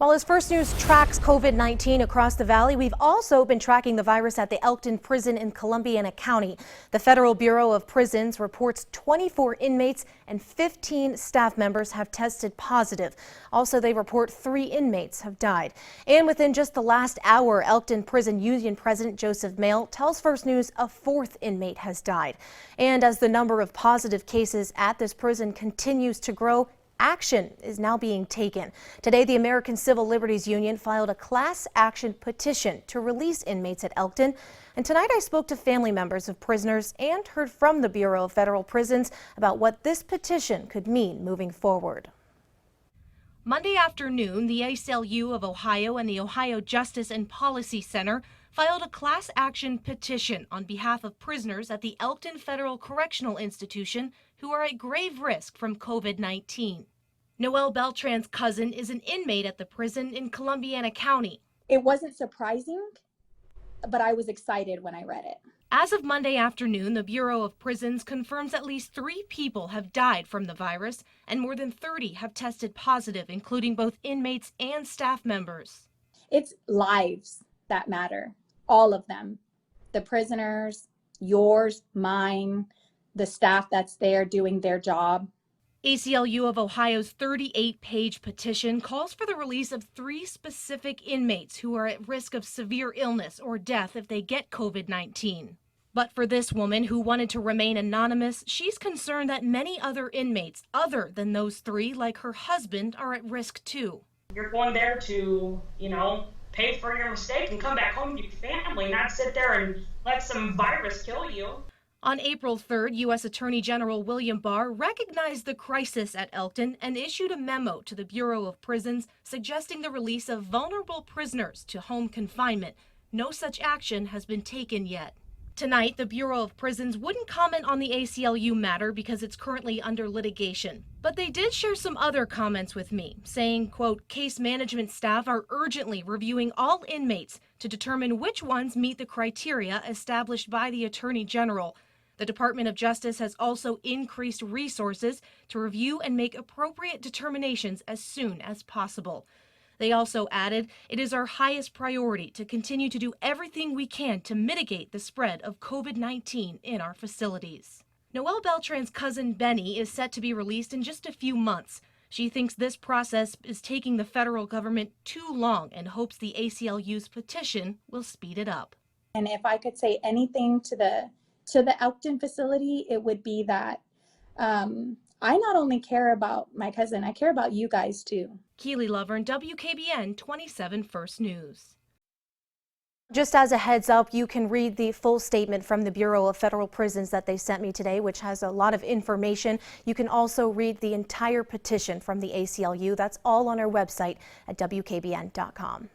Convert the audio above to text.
While as First News tracks COVID-19 across the valley, we've also been tracking the virus at the Elkton prison in Columbiana County. The Federal Bureau of Prisons reports 24 inmates and 15 staff members have tested positive. Also, they report 3 inmates have died. And within just the last hour, Elkton Prison Union President Joseph Mail tells First News a 4th inmate has died. And as the number of positive cases at this prison continues to grow, action is now being taken. Today, the American Civil Liberties Union filed a class action petition to release inmates at Elkton. And tonight I spoke to family members of prisoners and heard from the Bureau of Federal Prisons about what this petition could mean moving forward. Monday afternoon, the ACLU of Ohio and the Ohio Justice and Policy Center filed a class action petition on behalf of prisoners at the Elkton Federal Correctional Institution who are at grave risk from COVID-19. Noelle Beltran's cousin is an inmate at the prison in Columbiana County. It wasn't surprising, but I was excited when I read it. As of Monday afternoon, the Bureau of Prisons confirms at least 3 people have died from the virus and more than 30 have tested positive, including both inmates and staff members. It's lives that matter, all of them. The prisoners, yours, mine, the staff that's there doing their job. ACLU of Ohio's 38-page petition calls for the release of 3 specific inmates who are at risk of severe illness or death if they get COVID-19. But for this woman who wanted to remain anonymous, she's concerned that many other inmates other than those 3, like her husband, are at risk too. You're going there to, pay for your mistake and come back home to your family, not sit there and let some virus kill you. On April 3rd, U.S. Attorney General William Barr recognized the crisis at Elkton and issued a memo to the Bureau of Prisons suggesting the release of vulnerable prisoners to home confinement. No such action has been taken yet. Tonight, the Bureau of Prisons wouldn't comment on the ACLU matter because it's currently under litigation. But they did share some other comments with me, saying, quote, case management staff are urgently reviewing all inmates to determine which ones meet the criteria established by the Attorney General. The Department of Justice has also increased resources to review and make appropriate determinations as soon as possible. They also added, it is our highest priority to continue to do everything we can to mitigate the spread of COVID-19 in our facilities. Noelle Beltran's cousin Benny is set to be released in just a few months. She thinks this process is taking the federal government too long and hopes the ACLU's petition will speed it up. And if I could say anything to the Elkton facility, it would be that I not only care about my cousin, I care about you guys too. Keely Lovern, WKBN 27 First News. Just as a heads up, you can read the full statement from the Bureau of Federal Prisons that they sent me today, which has a lot of information. You can also read the entire petition from the ACLU. That's all on our website at WKBN.com.